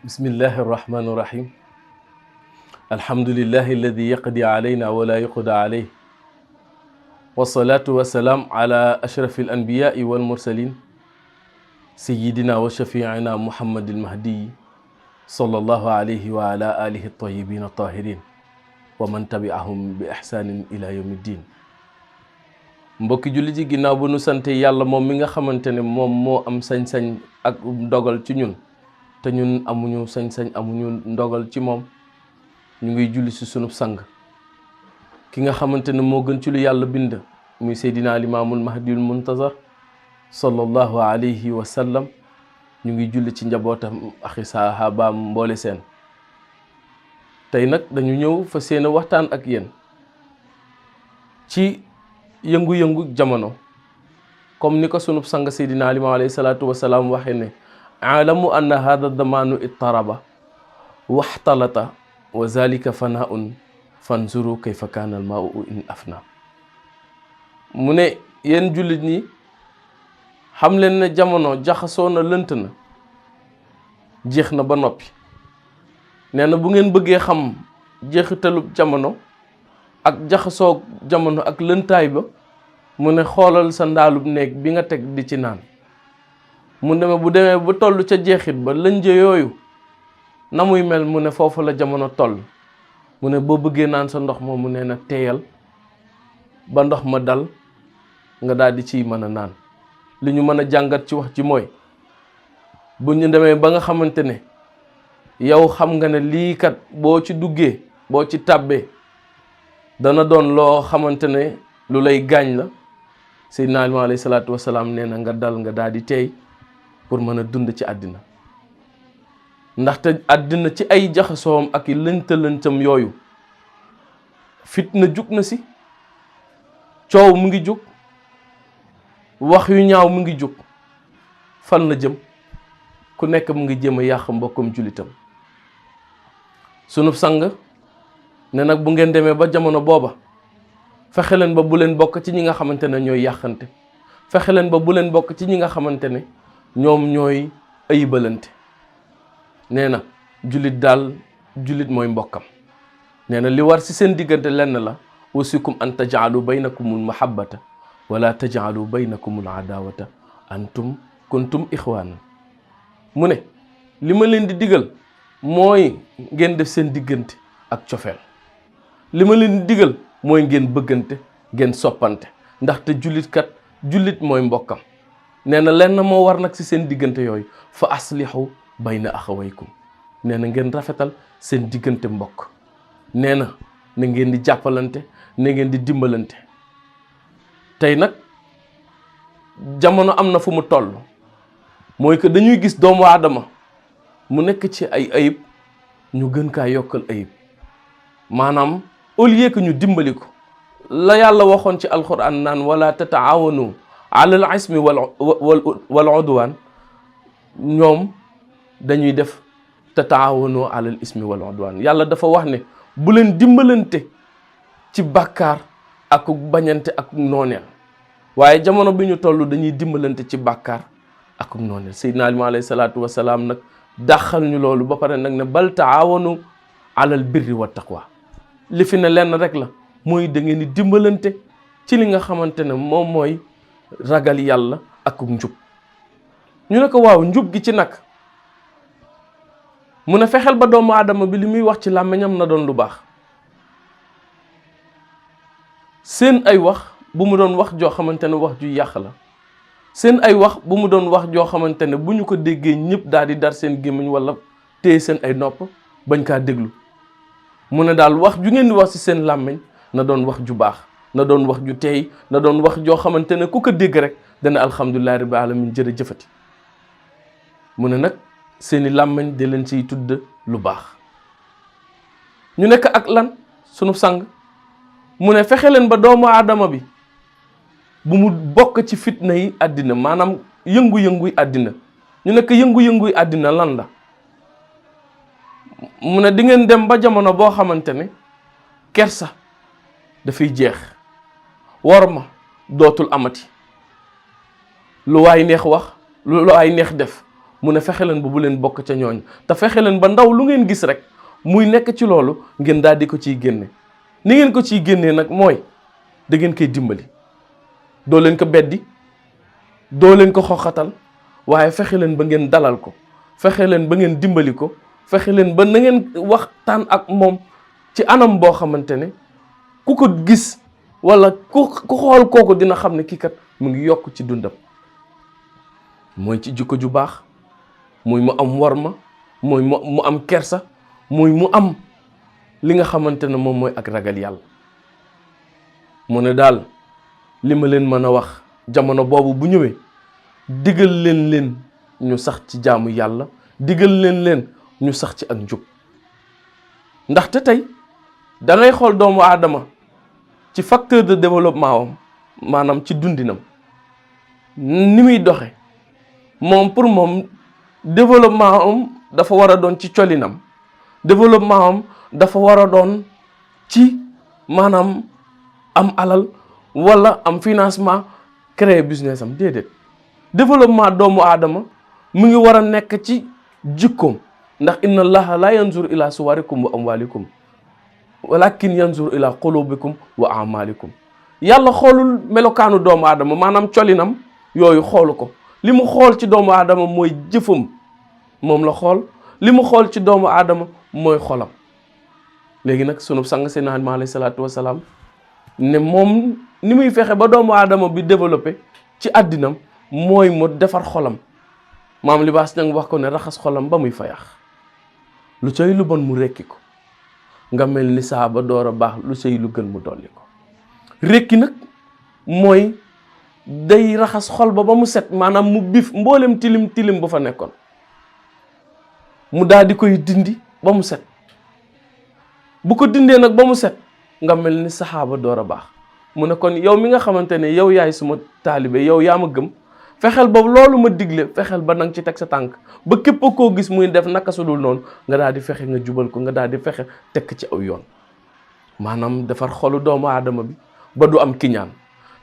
bismillahi irrahmani irrahim alhamdulillahi alladi yaqdi alayna wala yuqda alayh wasalaatu wasalaam ala ashrafi alanbiyai walmursalin sayidina wa shafiina muhammad almahdiyi sallallahu alayhi wa ala alihi altayibin altahirin wa man tabiahum bi ihsanin ila yawmi ddin. mbokki julli ji ginnaaw bu nu sante yàlla moom mi nga xamante ne moom moo am sañ-sañ ak ndogal ci ñun te ñun amuñu sañ-sañ amuñu ndogal ci moom, ñu ngi julli si sunub sang ki nga xamante ne moo gën ci lu yàlla bind muy seydina limaamul mahdiyul muntazar sallallahu alayhi wa sallam. ñu ngi julli ci njabootam axi sahabaam mboole seen. tey nag dañu ñëw fa seen waxtaan ak yéen ci yëngu-yëngu jamono comme ni ko sunub sang seydina limaam alayhi salaatu wasalaam waxe ne aalamu anna hada damaanu ittaraba waxtalata wa zalika fanaun fanzuru kayfa kaana almaau in afna. mu ne yéen jullit ñi xam leen ne jamono jaxasoo na lënt na jeex na ba noppi. nee na bu ngeen bëggee xam jeexitalub jamono ak jaxasoo jamono ak lëntaay ba mu ne xoolal sa ndaalub néeg bi nga teg di ci naan. mu demee bu demee ba toll ca jeexit ba lënje yooyu na muy mel mu ne foofu la jamono toll. mu ne boo bëggee naan sa ndox moom mu ne na teeyal ba ndox ma dal nga daal di ciy mën a naan. li ñu mën a jàngat ci wax ci mooy bu ñu demee ba nga xamante ne yow xam nga ne lii kat boo ci duggee boo ci tàbbee dana doon loo xamante ne lu lay gaañ la, Seydina Aliou alayhi salaatu wasalaam nee na nga dal nga daal di teey pour mën a dund ci àddina. ndaxte àddina ci ay jaxasoom ak i lënta-lëntam yooyu fitna jug na si, coow mu ngi jug, wax yu ñaaw mu ngi jug. fan la jëm? ku nekk mu ngi jéem a yàq mbokkam julitam. sunub sang ne nag bu ngeen demee ba jamono booba fexe leen ba bu leen bokk ci ñi nga xamante ne ñooy yàqante, fexe leen ba bu leen bokk ci ñi nga xamante ne ñoom ñooy ayibalante. nee na jullit daal jullit mooy mbokkam. nee na li war ci seen diggante lenn la, wasikum an tajaalu baynakumul mahabbata wala tajaalu baynakumul adawata antum kuntum ixwaanan. mu ne li ma leen di digal mooy ngeen def seen diggante ak cofeel. li ma leen di digal mooy ngeen bëggante, ngeen soppante, ndaxte jullit kat jullit mooy mbokkam. nee na lenn moo war nag ci seen diggante yooyu, fa aslihu bayna axawaykum. nee na ngeen rafetal seen diggante mbokk. nee na na ngeen di jàppalante, na ngeen di dimbalante. tey nag jamono am na fu mu toll mooy que dañuy gis doomu aadama mu nekk ci ay ayib ñu gën kaa yokkal ayib. maanaam au lieu que ñu dimbali ko, la yàlla waxoon ci alquran naan wala tataawanu alal ismi wal udwan, ñoom dañuy def tataawanu alal ismi wal udwan. yàlla dafa wax ne bu leen dimbalante ci bàkkaar ak bañante ak nooneel. waaye jamono bi ñu toll dañuy dimbalante ci bàkkaar ak nooneel. Seydina Aliou alayhi salaatu wasalaam nag dàqal ñu loolu ba pare nag ne bal taawanu alal birri wa taqwa. li fi ne lenn rek la, mooy da ngeen di dimbalante ci li nga xamante ne moom mooy ragal yàlla ak njub. ñu ne ko waaw njub gi ci nag, mu ne fexeel ba doomu aadama bi li muy wax ci làmmiñam na doon lu baax. seen ay wax bu mu doon wax joo xamante ne wax ju yàq la. seen ay wax bu mu doon wax joo xamante ne bu ñu ko déggee ñëpp daal di dar seen gémmiñ wala téye seen ay nopp bañ kaa déglu. mu ne daal wax ju ngeen di wax ci seen làmmiñ na doon wax ju baax, na doon wax ju teey, na doon wax joo xamante ne ku ko dégg rek dana alhamdulillahi rabbil alamin jërëjëfati. mu ne nag seeni làmmiñ di leen ciy tudd lu baax. ñu nekk ak lan sunu sang mu ne fexe leen ba doomu aadama bi bu mu bokk ci fitna yi àddina, maanaam yëngu-yënguy àddina. ñu nekk yëngu-yënguy àddina lan la? mu ne di ngeen dem ba jamono boo xamante ne kersa dafay jeex, worma dootul amati. lu waay neex wax, lu waay neex def. mu ne fexe leen ba bu leen bokk ca ñooñ te fexe leen ba ndaw lu ngeen gis rek muy nekk ci loolu ngeen daal di ko ciy génne. ni ngeen ko ciy génnee nag mooy da ngeen koy dimbali, doo leen ko beddi, doo leen ko xoxatal, waaye fexe leen ba ngeen dalal ko, fexe leen ba ngeen dimbali ko, fexe leen ba na ngeen waxtaan ak moom ci anam boo xamante ne ku ko gis wala ku xool kooku dina xam ne kii kat mu ngi yokk ci dundam. mooy ci jikko ju baax, muy mu am worma, muy mu am kersa, muy mu am li nga xamante ne moom mooy ak ragal yàlla. mu ne daal li ma leen mën a wax jamono boobu bu ñëwee, digal leen ñu sax ci jaamu yàlla, digal leen ñu sax ci ak njub. ndaxte tey da ngay xool doomu aadama ci facteur de développement am, maanaam ci dundinam ni muy doxe moom pour moom développement am dafa war a doon ci colinam, développement am dafa war a doon ci maanaam am alal wala am financement, créer business am. déedéet, développement doomu aadama mu ngi war a nekk ci jikkoom, ndax inna allaha la yanzur ila suwarikum wa amwalikum walakin yanzur ila qulubikum wa amalikum. yàlla xoolul melokaanu doomu aadama, maanaam colinam yooyu xoolu ko. li mu xool ci doomu aadama mooy jëfam, moom la xool. li mu xool ci doomu aadama mooy xolam. léegi nag sunu sang Seydina Aliou alayhi salaatu wasalaam ne moom ni muy fexe ba doomu aadama bi développé ci àddinam mooy mu defar xolam. maam Libaas Ñaŋ wax ko ne raxas xolam ba muy fayax, lu cay lu bon mu rekki ko, nga mel ni saaba door a baax, lu cay lu gën mu dolli ko. rekki nag mooy day raxas xol ba mu set, maanaam mu bif mboolem tilim tilim bu fa nekkoon, mu daal di koy dindi ba mu set. bu ko dindee nag ba mu set, nga mel ni saxaaba door a baax. mu ne kon yow mi nga xamante ne yow yaay suma taalibe, yow yaa ma gëm, fexeel ba loolu ma digle, fexeel ba nang ci teg sa tànk ba képp koo gis muy def naka su dul noonu nga daal di fexe nga jubal ko, nga daal di fexe tekk ci aw yoon. maanaam defar xolu doomu aadama bi ba du am kiñaan,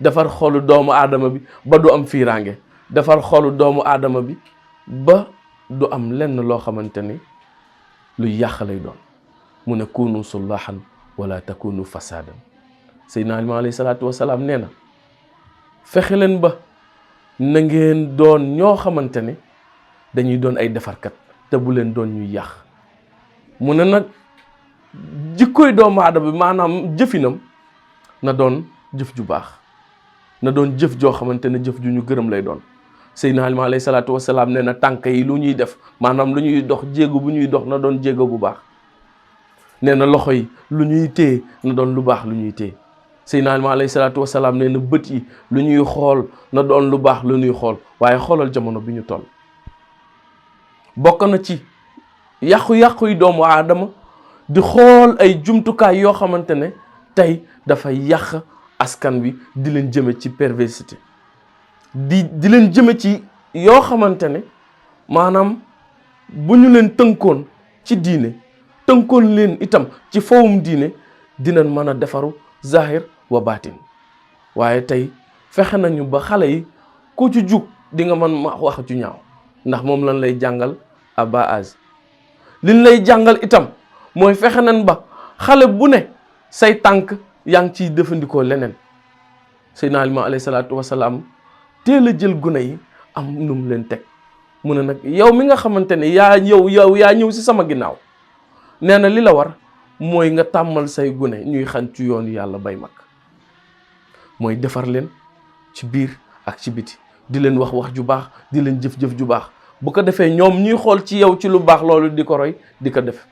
defar xolu doomu aadama bi ba du am fiiraange, defar xolu doomu aadama bi ba du am lenn loo xamante ni lu yàq lay doon. mu ne kunu sullahan wala takunu fasadan. Seydina Aliou alayhi salaatu wasalaam nee na fexe leen ba na ngeen doon ñoo xamante ne dañuy doon ay defarkat te bu leen doon ñuy yàq. mu ne nag jikkoy doomu aadama bi, maanaam jëfinam na doon jëf ju baax, na doon jëf joo xamante ne jëf ju ñu gërëm lay doon. Seydina Aliou alayhi salaatu wasalaam nee na tànk yi lu ñuy def, maanaam lu ñuy dox, jéego bu ñuy dox na doon jéego bu baax. nee na loxo yi lu ñuy téye na doon lu baax lu ñuy téye. Seydina Aliou alayhi salaatu wasalaam nee na bët yi lu ñuy xool na doon lu baax lu ñuy xool. waaye xoolal jamono bi ñu toll, bokk na ci yàqu-yàqu yi doomu aadama di xool ay jumtukaay yoo xamante ne tey dafay yàq askan wi, di leen jëme ci perversité, di leen jëme ci yoo xamante ne maanaam bu ñu leen tënkoon ci diine, tënkoon leen itam ci fawum diine, dinañ mën a defaru zahir wa baatin. waaye tey fexe nañu ba xale yi ku ci jug di nga mën ma wax ju ñaaw, ndax moom lañ lay jàngal à bas âge. liñ lay jàngal itam mooy fexe nañ ba xale bu ne say tànk yaa ngi ciy jëfandikoo leneen. Seydina Aliou alayhi salaatu wasalaam teel a jël gune yi am nu mu leen teg. mu ne nag yow mi nga xamante ne yaa ñëw si sama ginnaaw, nee na li la war mooy nga tàmmal say gune ñuy xañ ci yoonu yàlla bay mag. mooy defar leen ci biir ak ci biti, di leen wax ju baax, di leen jëf ju baax. bu ko defee ñoom ñuy xool ci yow ci lu baax loolu di ko roy, di ko def.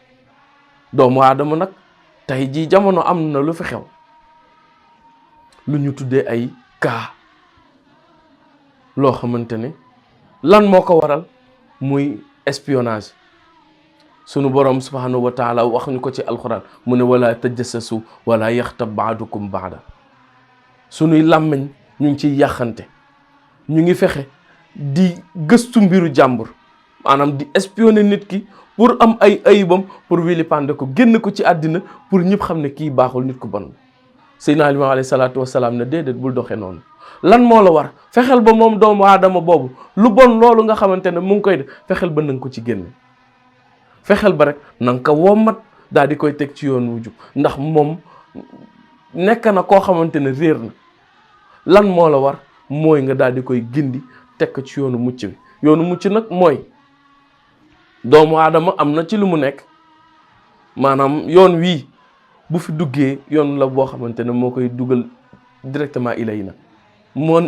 doomu aadama nag tey jii jamono am na lu fi xew, lu ñu tuddee ay cas, loo xamante ne lan moo ko waral muy espionnage. sunu borom subhanahu wa taala wax ñu ko ci alxuraan, mu ne wala tajassasu wala yaxtab baadukum baada. sunuy làmmiñ ñu ngi ciy yàqante, ñu ngi fexe di gëstu mbiru jàmbur, maanaam di espionner nit ki pour am ay ayibam, pour wili pande ko, génn ko ci àddina pour ñëpp xam ne kii baaxul, nit ku bon. Seydina Limaamu alayhi salaatu wasalaam ne déedéet bul doxee noonu. lan moo la war fexeel ba moom doomu aadama boobu lu bon loolu nga xamante ne mu ngi koy def fexeel ba na nga ko ci génne. fexeel ba rek na nga ko wommat daal di koy teg ci yoon wu jub ndax moom nekk na koo xamante ne réer na. lan moo la war mooy nga daal di koy gindi teg ko ci yoonu mucc bi. yoonu mucc nag mooy doomu aadama am na ci lu mu nekk maanaam yoon wii bu fi duggee yoon la boo xamante ne moo koy dugal directement ilay na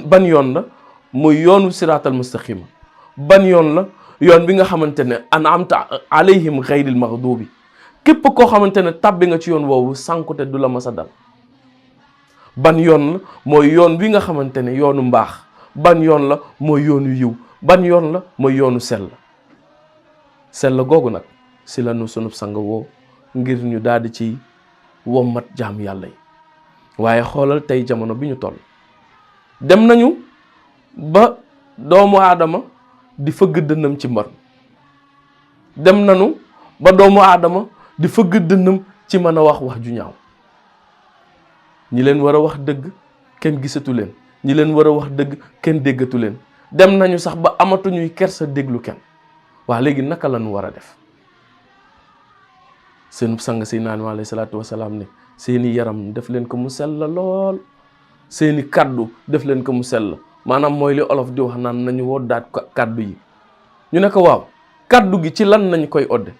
ban yoon la mooy yoonu siraatal mustaqima. ban yoon la yoon bi nga xamante ne an'amta alayhim ghayril maghdubi képp koo xamante ne tàbbi nga ci yoon woowu sànkute du la mas a dal. ban yoon la mooy yoon wi nga xamante ne yoonu mbaax. ban yoon la mooy yoonu yiw. ban yoon la mooy yoonu sell. sell googu nag si la nu sunub sang woo ngir ñu daal di ci wommat jaam yàlla yi. waaye xoolal tey jamono bi ñu toll dem nañu ba doomu aadama di fëgg dënnam ci mbon. dem nañu ba doomu aadama di fëgg dënnam ci mën a wax ju ñaaw. ñi leen war a wax dëgg kenn gisatu leen. ñi leen war a wax dëgg kenn déggatu leen. dem nañu sax ba amatuñuy kersa déglu kenn. waa léegi naka la ñu war a def. seen sang Seydina alayhi salaatu wasalaam ne seeni yaram def leen ko mu sell lool. seeni kaddu def leen ko mu sell maanaam mooy li olof di wax naan nañu woddaat kaddu yi. ñu ne ko waaw kaddu gi ci lan nañu koy odde.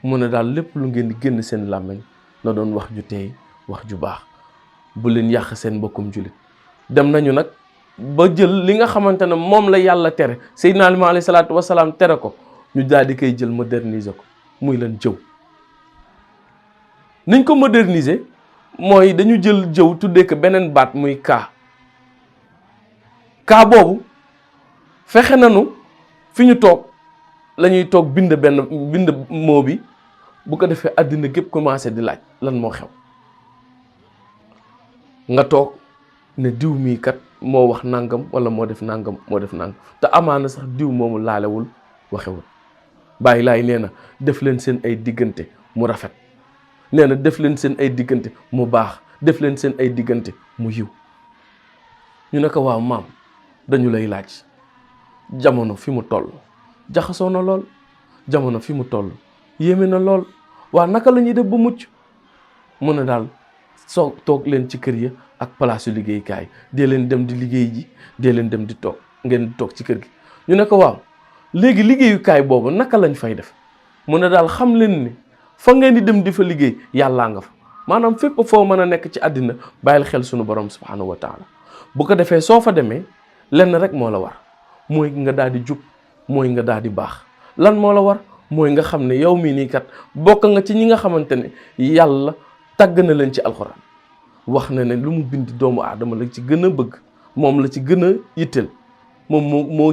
mu ne daal lépp lu ngeen di génn seen làmmiñ na doon wax ju teey wax ju baax bu leen yàq seen mbokkum jullit. dem nañu nag ba jël li nga xamante ne moom la yàlla tere Seydina Limaamu alayhi salaatu wasalaam tere ko ñu daal di koy jël moderniser ko muy lan jëw. niñ ko moderniser mooy dañu jël jëw tuddee ko beneen baat muy kaa boobu fexe nañu fi ñu toog la ñuy toog bind moo bi bu ko defee àddina gépp commencé di laaj lan moo xew. nga toog ne diw mii kat moo wax nangam wala moo def nangam te amaana sax diw moomu laalewul waxewul. Baay Laay nee na def leen seen ay diggante mu rafet. nee na def leen seen ay diggante mu baax def leen seen ay diggante mu yiw. ñu ne ko waaw maam dañu lay laaj jamono fi mu toll jaxasoo na lool. jamono fi mu toll yéeme na lool. waa naka la ñuy def ba mucc. mu ne daal soo toog leen ci kër ya ak palaasu liggéeykaay dee leen dem di liggéey ji dee leen dem di toog ngeen di toog ci kër gi. ñu ne ko waaw léegi liggéeyukaay boobu naka lañ fay def. mu ne daal xam leen ni fa ngeen di dem di fa liggéey yàllaa nga fa maanaam fépp foo mën a nekk ci àddina bàyyil xel sunu borom subhanahu wa taala. bu ko defee soo fa demee lenn rek moo la war mooy nga daal di jub mooy nga daal di baax. lan moo la war mooy nga xam ne yow mii nii kat bokk nga ci ñi nga xamante ne yàlla tàgg na leen ci alxuraan. wax na ne lu mu bind doomu aadama la ci gën a bëgg moom la ci gën a yitteel moom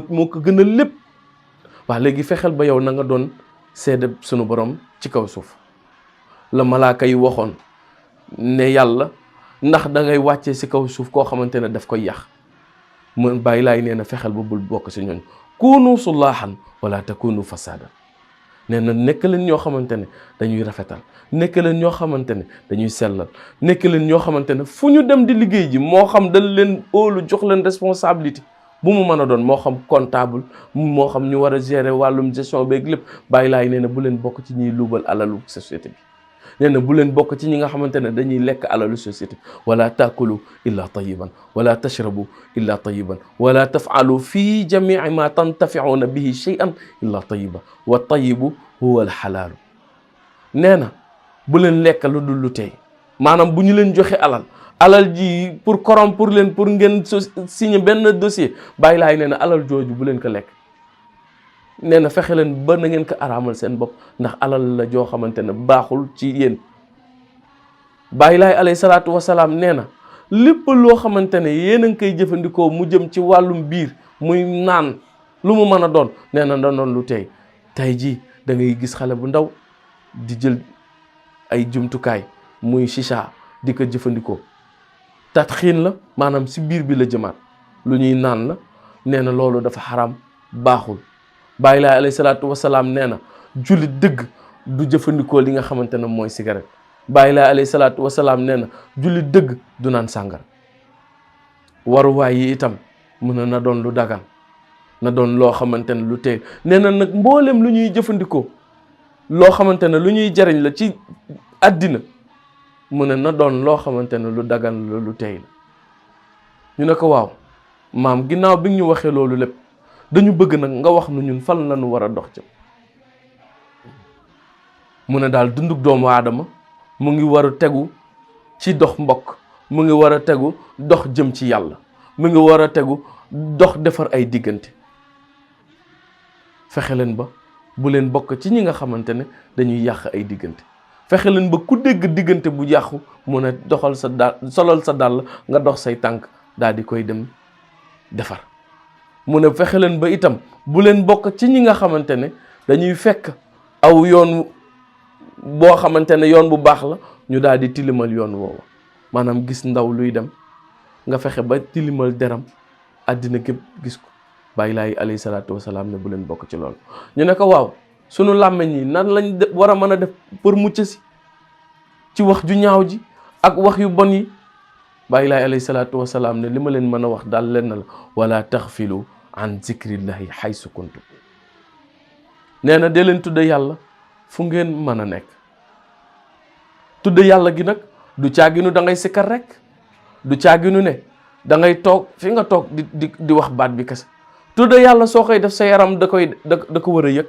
moo ko gën a lépp. waa léegi fexeel ba yow na nga doon seede sunu borom ci kaw suuf. la malaaka yi waxoon ne yàlla ndax da ngay wàccee si kaw suuf koo xamante ne daf koy yàq. mu Baay Laay nee na fexeel ba bul bokk si ñooñ kunu sulaahan wala takunu fasada. nee na nekk leen ñoo xamante ne dañuy rafetal nekk leen ñoo xamante ne dañuy sellal nekk leen ñoo xamante ne fu ñu dem di liggéey ji moo xam dal leen óolu jox leen responsabilité bu mu mën a doon moo xam comptable moo xam ñu war a gérer wàllum gestion beeg lépp. Baay Laay nee na bu leen bokk ci ñuy luubal alalu société bi. nee na bu leen bokk ci ñi nga xamante ne dañuy lekk alalu société wala taakulu illa tayiban wala tashrabu illa tayiban wala tafaalu fi jamii ma tantafiuna bihi shay'an illa tayiba wa tayibu huwa alxalaalu. nee na bu leen lekk lu dul lu tey maanaam bu ñu leen joxe alal ji pour corrompre leen pour ngeen signer benn dossier. Baay Laay nee na alal jooju bu leen ko lekk. nee na fexe leen ba na ngeen ko araamal seen bopp ndax alal la joo xamante ne baaxul ci yéen. Baay Laay alayhi salaatu wasalaam nee na lépp loo xamante ne yéen a ngi koy jëfandikoo mu jëm ci wàllum biir muy naan lu mu mën a doon nee na da doon lu tey jii da ngay gis xale bu ndaw di jël ay jumtukaay muy chicha di ko jëfandikoo. tatxiin la maanaam si biir bi la jëmaat lu ñuy naan la. nee na loolu dafa xaram baaxul. Baay Laay alayhi salaatu wasalaam nee na jullit dëgg du jëfandikoo li nga xamante ne mooy cigarette bàyyi laay alayhi salaatu wasalaam nee na jullit dëgg du naan sàngara. waruwaay yi itam mun na doon lu dagan na doon loo xamante ne lu tey nee na nag mboolem lu ñuy jëfandikoo loo xamante ne lu ñuy jariñ la ci àddina mu ne na doon loo xamante ne lu dagan la lu tey la. ñu ne ko waaw maam ginnaaw bi ñu waxee loolu lépp dañu bëgg nag nga wax nu ñun fan la ñu war a dox ci. mu ne daal dunduk doomu aadama mu ngi war a tegu ci dox mbokk, mu ngi war a tegu dox jëm ci yàlla, mu ngi war a tegu dox defar ay diggante. fexe leen ba bu leen bokk ci ñi nga xamante ne dañuy yàq ay diggante. fexe leen ba ku dégg diggante bu yàqu mu ne doxal sa daal solal sa dàll nga dox say tànk daal di koy dem defar. mu ne fexe leen ba itam bu leen bokk ci ñi nga xamante ne dañuy fekk aw yoon boo xamante ne yoon bu baax la ñu daal di tilimal yoon woowa. maanaam gis ndaw luy dem nga fexe ba tilimal deram àddina gépp gis ko. bàyyi laay alayhi salaatu wasalaam ne bu leen bokk ci loolu. ñu ne ko waaw sunu làmmeñ yi nan lañ war a mën a def pour mucc si ci wax ju ñaaw ji ak wax yu bon yi. bàyyi laay alayhi salaatu wasalaam ne li ma leen mën a wax daal leen la wala taxfilu an zikrillahi haysu kuntum. nee na dee leen tudde yàlla fu ngeen mën a nekk. tudde yàlla gi nag du caaginu da ngay sikkar rek, du caaginu ne da ngay toog fi nga toog di wax baat bi kese. tudde yàlla soo koy def sa yaram da ko war a yëg,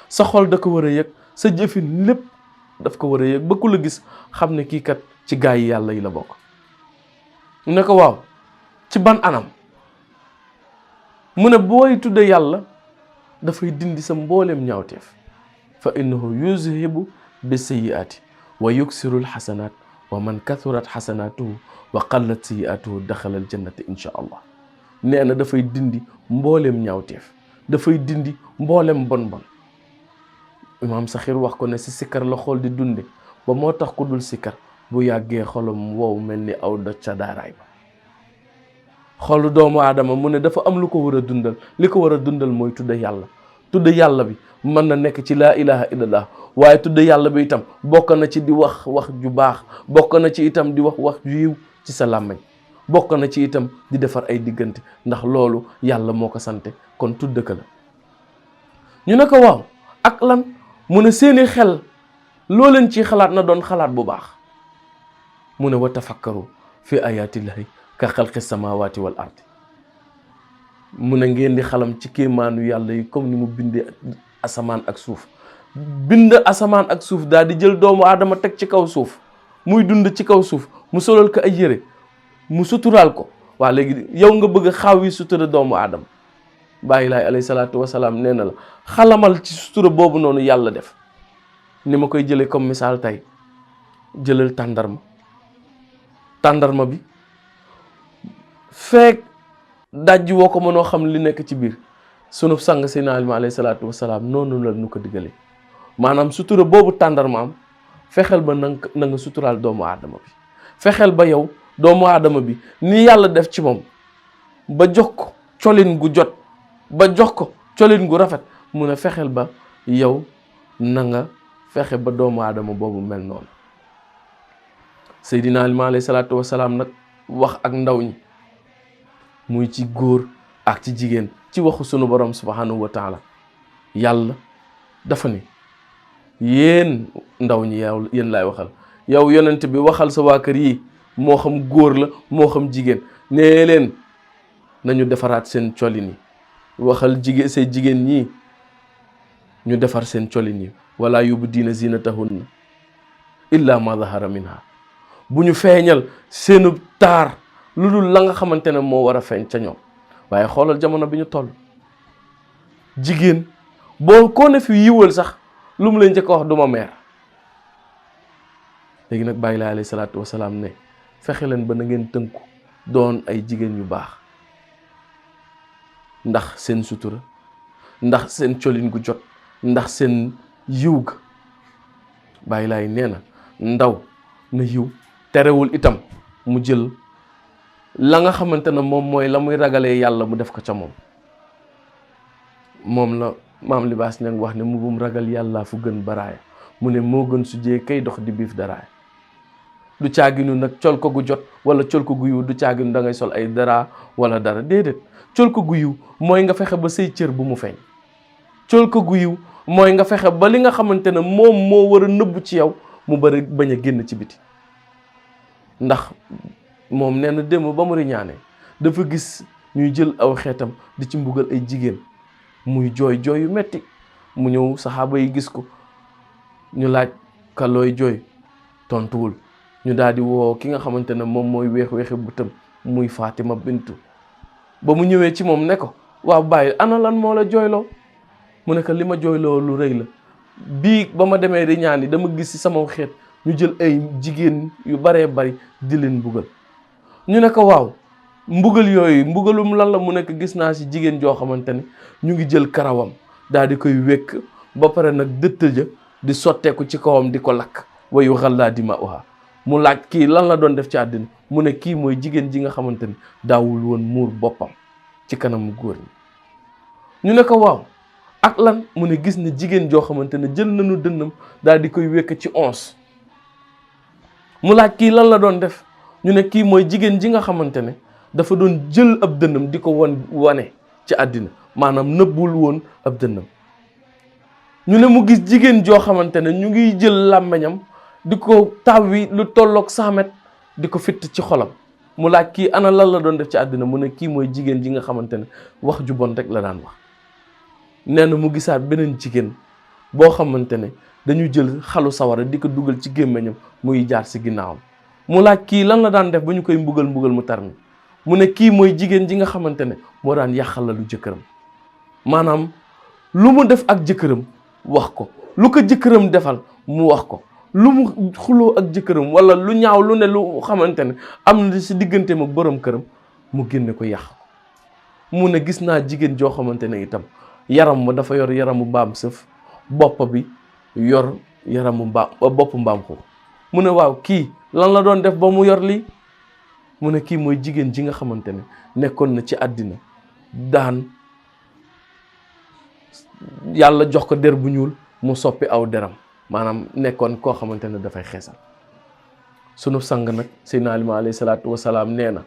sa xol da ko war a yëg, sa jëfin lépp daf ko war a yëg ba ku la gis xam ne kii kat ci gaa yi yàlla yi la bokk. mu ne ko waaw ci ban anam. mu ne booy tudde yàlla dafay dindi sa mbooleem ñaawteef. fa innahu yuzhibu bi sayyi'ati wa yuksirul xasanaat wa man kathurat xasanaatuhu wa qallat sayyi'atuhu daxala al jannati insha allah. nee na dafay dindi mbooleem ñaawteef, dafay dindi mbooleem bon bon. imaam Saxiir wax ko ne si sikkar la xool di dunde ba moo tax ku dul sikkar bu yàggee xolam wow mel ni aw doj ca daaraay ba. xolu doomu aadama mu ne dafa am lu ko war a dundal, li ko war a dundal mooy tudde yàlla. tudde yàlla bi mën na nekk ci laa ilaha illallah, waaye tudde yàlla bi itam bokk na ci di wax wax ju baax, bokk na ci itam di wax wax ju yiw ci sa làmmiñ, bokk na ci itam di defar ay diggante, ndax loolu yàlla moo ko sante kon tudde ka la. ñu ne ko waaw ak lan. mu ne seeni xel loo leen ci xalaat na doon xalaat bu baax. mu ne wa tafakkaru fi ayatillahi ka xalqi samawati wal ardi. mu ne ngeen di xalam ci kéemaanu yàlla yi comme ni mu bindee asamaan ak suuf. bind asamaan ak suuf daal di jël doomu aadama teg ci kaw suuf muy dund ci kaw suuf, mu solal ko ay yére, mu suturaal ko. waa léegi yow nga bëgg a xaaw yi sutura doomu aadama. bàyyi laay alayhi salaatu wasalaam nee na la xalamal ci sutura boobu noonu yàlla def. ni ma koy jëlee comme misaal tey jëlal tàndarma bi feek dajji woo ko mënoo xam li nekk ci biir. sunu sang Seydina Limaamu alayhi salaatu wasalaam noonu la nu ko diggalee. maanaam sutura boobu tàndarma am fexeel ba na nga suturaal doomu aadama bi. fexeel ba yow doomu aadama bi ni yàlla def ci moom ba jox ko colin gu jot, ba jox ko colin gu rafet, mu ne fexeel ba yow na nga fexe ba doomu aadama boobu mel noonu. Seydina Limaamu alayhi salaatu wasalaam nag wax ak ndaw ñi muy ci góor ak ci jigéen ci waxu sunu borom subhanahu wa taala. yàlla dafa ni yéen ndaw ñi yow yéen laay waxal, yow yonent bi waxal sa waa kër yi moo xam góor la moo xam jigéen, nee leen nañu defaraat seen colin yi. waxal say jigéen ñi ñu defar seen colin yi. wala yubdiina zinatahunna illa ma zahara minha. bu ñu feeñal seenu taar lu dul la nga xamante ne moo war a feeñ ca ñoom. waaye xoolal jamono bi ñu toll, jigéen boo ko ne fi yiwal sax lu mu leen njëkk a wax duma meer. léegi nag bàyyi laa alayhi salaatu wasalaam ne fexe leen ba na ngeen tënku doon ay jigéen yu baax, ndax seen sutura, ndax seen colin gu jot, ndax seen yiw ga. bàyyi laay nee na ndaw na yiw, terewul itam mu jël la nga xamante ne moom mooy la muy ragalee yàlla mu def ko ca moom. moom la maam Libaas Ñaŋ wax ne mu bum ragal yàlla fu gën baraaya. mu ne moo gën su jee kay dox di biif daraaya. du caaginu nag col ko gu jot wala col ko gu yiw du caaginu da ngay sol ay dara wala dara déedéet col ko gu yiw mooy nga fexe ba say cër bu mu feeñ. col ko gu yiw mooy nga fexe ba li nga xamante ne moom moo war a nëbbu ci yow mu bari bañ a génn ci biti. ndax moom nee na démb ba mu riñaane dafa gis ñuy jël aw xeetam di ci mbugal ay jigéen muy jooy jooy yu metti mu ñëw saxaaba yi gis ko ñu laaj ka looy jooy tontuwul ñu daal di woo ki nga xamante ne moom mooy weex-weexi bëtam muy Fatima bintu ba mu ñëwee ci moom ne ko waaw bàyyi ana lan moo la jooyloo mu ne ko li ma jooyloo lu rëy la bii ba ma demee di ñaani dama gis ci sama xeet ñu jël ay jigéen yu baree bari di leen mbugal ñu ne ko waaw mbugal yooyu mbugalum lan la mu nekk gis naa ci jigéen joo xamante ne ñu ngi jël karawam daal di koy wékk ba pare nag dëtt ja di sotteeku ci kawam di ko lakk wayu xallaa dima'uha mu laaj kii lan la doon def ci àddina mu ne kii mooy jigéen ji nga xamante ni daawul woon muur boppam ci kanamu góor ñi ñu ne ko waaw ak lan mu ne gis ne jigéen joo xamante ne jël nañu dënnam daal di koy wékk ci ons mu laaj kii lan la doon def ñu ne kii mooy jigéen ji nga xamante ne dafa doon jël ab dënnam di ko wane ci àddina maanaam nëbbul woon ab dënnam ñu ne mu gis jigéen joo xamante ne ñu ngi jël làmmiñam di ko tawwi lu tolloog 100 mètres di ko fitt ci xolam mu laaj kii ana lan la doon def ci àddina mu ne kii mooy jigéen ji nga xamante ne wax ju bon rek la daan wax. nee na mu gisaat beneen jigéen boo xamante ne dañu jël xalu sawara di ko dugal ci gémmiñam muy jaar si ginnaawam mu laaj kii lan la daan def ba ñu koy mbugal mu tar mi mu ne kii mooy jigéen ji nga xamante ne moo daan yàqalalu jëkkëram maanaam lu mu def ak jëkkëram wax ko lu ko jëkkëram defal mu wax ko lu mu xuloo ak jëkkëram wala lu ñaaw lu ne lu xamante ne am na si digganteem ak borom këram mu génne ko yàq mu ne gis naa jigéen joo xamante ne itam yaram ma dafa yor yaramu mbaam sëf bopp bi yor yaramu bopp mbaam xuux mu ne waaw kii lan la doon def ba mu yor lii mu ne kii mooy jigéen ji nga xamante ne nekkoon na ci àddina daan yàlla jox ko der bu ñuul mu soppi aw deram maanaam nekkoon koo xamante ne dafay xeesal sunu sang nag Seydina Limaamu alayhi salaatu wasalaam nee na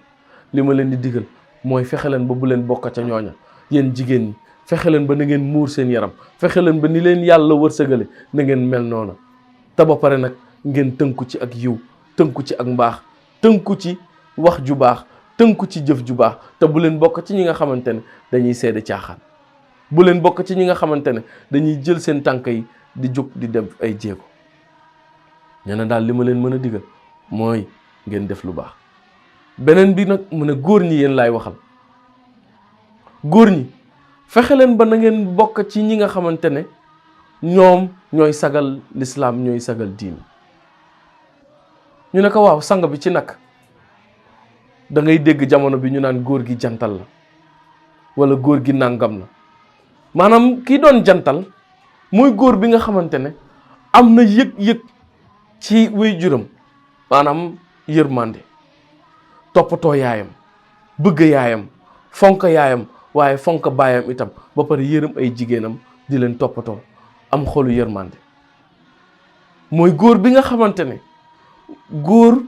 li ma leen di digal mooy fexe leen ba bu leen bokk ca ñooña yéen jigéen ñi fexe leen ba na ngeen muur seen yaram fexe leen ba ni leen yàlla wërsëgale na ngeen mel noona te ba pare nag ngeen tënku ci ak yiw tënku ci ak mbaax tënku ci wax ju baax tënku ci jëf ju baax te bu leen bokk ci ñi nga xamante ne dañuy seede caaxaan bu leen bokk ci ñi nga xamante ne dañuy jël seen tànk yi di jóg di dem ay jéego nee na daal li ma leen mën a digal mooy ngeen def lu baax. beneen bi nag mu ne góor ñi yéen laay waxal góor ñi fexe leen ba na ngeen bokk ci ñi nga xamante ne ñoom ñooy sagal lislaam ñooy sagal diin. ñu ne ko waaw sang bi ci nag da ngay dégg jamono bi ñu naan góor gi jantal la wala góor gi nàngam la maanaam kii doon jantal mooy góor bi nga xamante ne am na yëg-yëg ci waajuram maanaam yërmande toppatoo yaayam bëgg yaayam fonk yaayam waaye fonk baayam itam ba pare yërëm ay jigéenam di leen toppatoo am xolu yërmande mooy góor bi nga xamante ne góor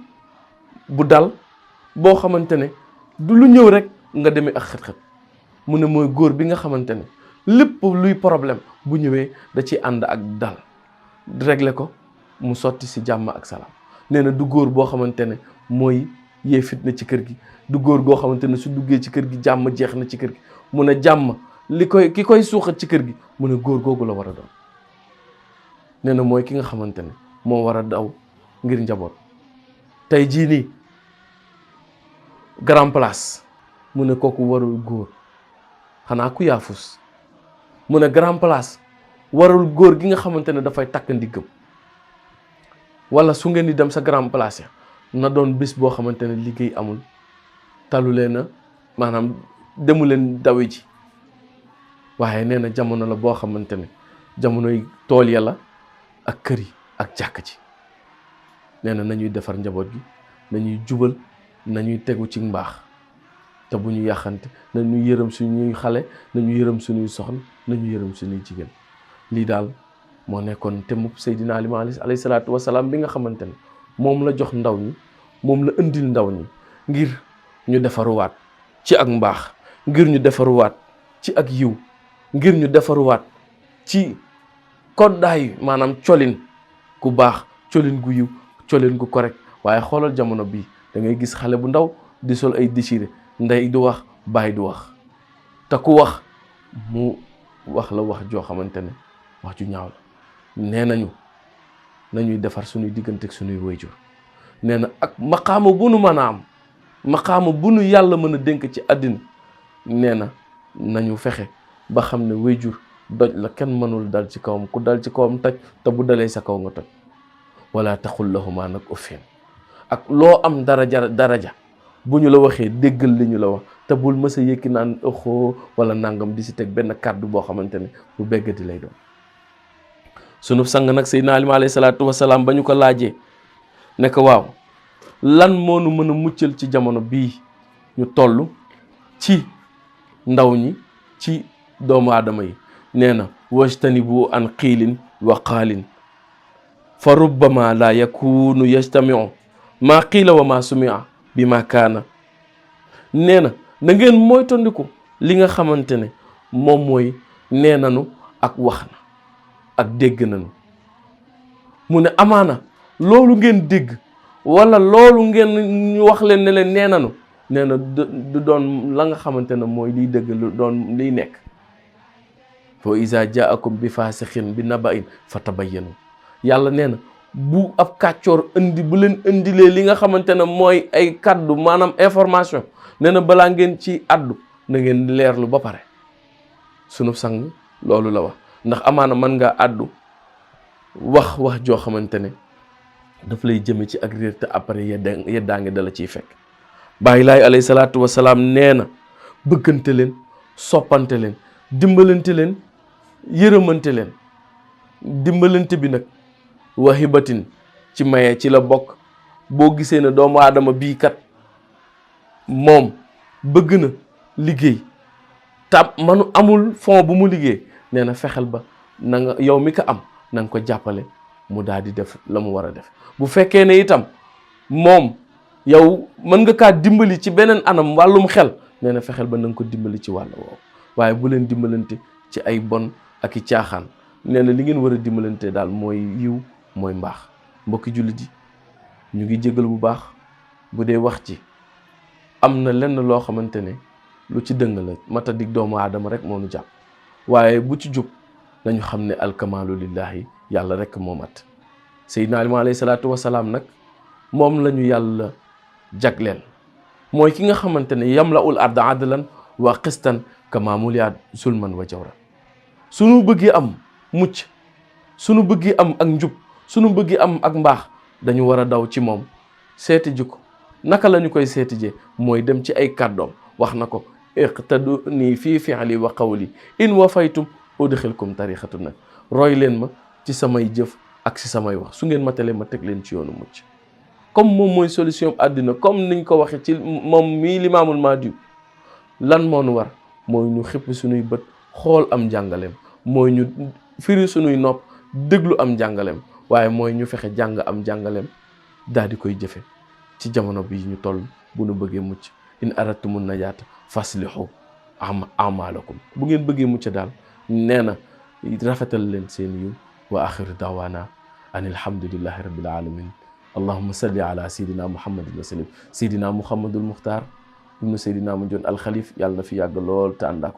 bu dal boo xamante ne du lu ñëw rek nga demee ak xët-xët mu ne mooy góor bi nga xamante ne lépp luy problème bu ñëwee da ci ànd ak dal régler ko mu sotti si jàmm ak salaam. nee na du góor boo xamante ne mooy yee fitna ci kër gi du góor goo xamante ne su duggee ci kër gi jàmm jeex na ci kër gi mu ne jàmm ki koy suuxat ci kër gi mu ne góor googu la war a doon. nee na mooy ki nga xamante ne moo war a daw ngir njaboot. tey jii nii grand place mu ne kooku warul góor xanaa ku yaafus mu ne grand place warul góor gi nga xamante ne dafay takk ndiggam wala su ngeen di dem sa grand place ya na doon bés boo xamante ne liggéey amul talu leen na maanaam demu leen dawe ji waaye nee na jamono la boo xamante ne jamonoy tool ya la ak kër yi ak jàkk ji. nee na nañuy defar njaboot gi nañuy jubal nañuy tegu ci mbaax te bu ñu yàqante nañu yërëm suñuy xale nañu yërëm suñuy soxna nañu yërëm suñuy jigéen. lii daal moo nekkoon te mu Seydina Limaamu alayhi salaatu wasalaam bi nga xamante ne moom la jox ndaw ñi, moom la indil ndaw ñi ngir ñu defaruwaat ci ak mbaax, ngir ñu defaruwaat ci ak yiw, ngir ñu defaruwaat ci koddaay maanaam colin gu baax, colin gu yiw, colin gu correct. waaye xoolal jamono bii da ngay gis xale bu ndaw di sol ay déchiré, ndey du wax, baay du wax, te ku wax mu wax la wax joo xamante ne wax ju ñaaw la. nee nañuy defar suñuy diggante ak suñuy wayjur. nee na ak maqaama bu nu mën a am, maqaama bu nu yàlla mën a dénk ci àddina, nee na nañu fexe ba xam ne wayjur doj la, kenn mënul dal ci kawam, ku dal ci kawam toj, te bu dalee sa kaw nga toj. wala taxul lahuma nag uffin, ak loo am daraja bu ñu la waxee déggal li ñu la wax, te bul mës a yëkki naan oxoo wala nangam di si teg benn kàddu boo xamante ne bu beggati lay doon. sunu sang nag Seydina Ali alayhi salaatu wasalaam ba ñu ko laajee ne ko waaw lan moo nu mën a muccal ci jamono bii ñu toll ci ndaw ñi, ci doomu aadama yi, nee na wajtanibu an qiilin wa qaalin fa rubbama la yakunu yajtamiu maa qiila wa maa sumia bi ma kaana. nee na na ngeen moytandiku li nga xamante ne moom mooy nee nanu ak wax na ak dégg nanu. mu ne amaana loolu ngeen dégg wala loolu ngeen ñu wax leen ne leen nee nanu, nee na du doon la nga xamante ne mooy liy dëgg, lu doon liy nekk. fa iza jaakum bi faasixin bi naba'in fatabayyanu. yàlla nee na bu ab kàccoor bu leen indilee li nga xamante ne mooy ay kaddu maanaam information, nee na balaa ngeen ci addu na ngeen leerlu ba pare. sunu sang loolu la wax, ndax amaana mën ngaa addu wax joo xamante ne daf lay jëme ci ak réer, te après yeddaange dala ciy fekk. Baay Laay alayhi salaatu wasalaam nee na bëggante leen, soppante leen, dimbalante leen, yërëmante leen. dimbalante bi nag wahibatin ci maye ci la bokk. boo gisee ne doomu aadama bii kat moom bëgg na liggéey tam manu amul fond bu mu liggéey, nee na fexeel ba na nga yow mi ko am na nga ko jàppale mu daal di def la mu war a def. bu fekkee ne itam moom yow mën nga kaa dimbali ci beneen anam wàllum xel, nee na fexeel ba na nga ko dimbali ci wàll woowu. waaye bu leen dimbalante ci ay bon ak i caaxaan. nee na li ngeen war a dimbalante daal mooy yiw, mooy mbaax. mbokki jullit yi ñu ngi jégal bu baax bu dee wax ci am na lenn loo xamante ne lu ci dëng la, matadik doomu aadama rek moo nu jàpp. waaye bu ci jub nañu xam ne alkamaalu lillahi, yàlla rek moo mat. Seydina Ali alayhi salaatu wasalaam nag moom la ñu yàlla jagleel, mooy ki nga xamante ne yamla'ul arda adlan wa qistan kama muliat zulman wa jawran. sunu bëggee am mucc, sunu bëggee am ak njub, sunu bëggee am ak mbaax, dañu war a daw ci moom seeti ji ko. naka la ñu koy seeti jee? mooy dem ci ay kàddoom. wax na ko iqtaduni fii fi'li wa qawli in wafaytum udxilkum tariqatu nag. roy leen ma ci samay jëf ak ci samay wax, su ngeen matalee ma teg leen ci yoonu mucc. comme moom mooy solution àddina, comme niñ ko waxee ci moom mii Limaamul Mahdi, lan moo nu war? mooy ñu xippi suñuy bët xool am njàngaleem, mooy ñu firi suñuy nopp déglu am njàngaleem, waaye mooy ñu fexe jàng am njàngaleem daal di koy jëfe ci jamono bi ñu toll. bu nu bëggee mucc, in aradtumun najaata faslihu amalakum. bu ngeen bëggee mucc daal, nee na rafetal leen seen yiw. wa axiru daawaana an alhamdulillahi rabbil alamin. allahumma salli ala sayidina muhammadin wa sallim. sayidina muhammadul muxtaar ibnu sayidina Mandione alxalif, yàlla na fi yàgg lool te ànd ak